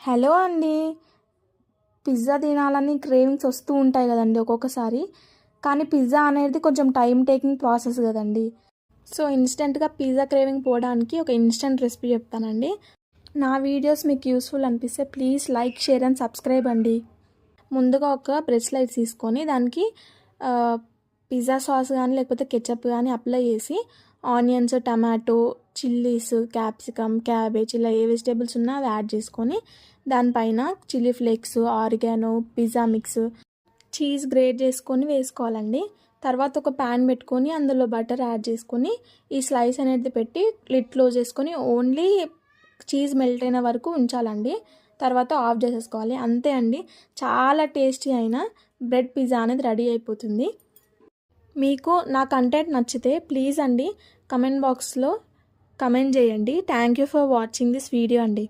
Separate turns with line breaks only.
Hello అండి. Pizza తినాలని cravings వస్తూ ఉంటాయి కదండి ఒక్కొక్కసారి. కానీ పిజ్జా అనేది కొంచెం టైం టేకింగ్ ప్రాసెస్ కదండి. సో ఇన్స్టెంట్గా పిజ్జా క్రేవింగ్ పోవడానికి ఒక ఇన్స్టెంట్ రెసిపీ చెప్తానండి. నా వీడియోస్ మీకు యూస్ఫుల్ అనిపిస్తే please like, share and subscribe అండి. ముందుగా ఒక బ్రెడ్ స్లైస్ తీసుకొని దానికి పిజ్జా సాస్ కానీ లేకపోతే కెచప్ కానీ అప్లై చేసి onions, tomato, chillies, capsicum, cabbage ఇలా ఏ వెజిటేబుల్స్ ఉన్నా అవి యాడ్ చేసుకొని దానిపైన chilli flakes, oregano, pizza mix, cheese great చేసుకొని వేసుకోవాలండి. తర్వాత ఒక ప్యాన్ పెట్టుకొని అందులో బటర్ యాడ్ చేసుకొని ఈ స్లైస్ అనేది పెట్టి లిడ్ క్లోజ్ చేసుకొని ఓన్లీ చీజ్ మెల్ట్ అయిన వరకు ఉంచాలండి. తర్వాత ఆఫ్ చేసేసుకోవాలి. అంతే అండి, చాలా టేస్టీ అయిన బ్రెడ్ పిజ్జా అనేది రెడీ అయిపోతుంది. మీకు నా కంటెంట్ నచ్చితే ప్లీజ్ అండి కమెంట్ బాక్స్లో కమెంట్ చేయండి. Thank you for watching this video అండి.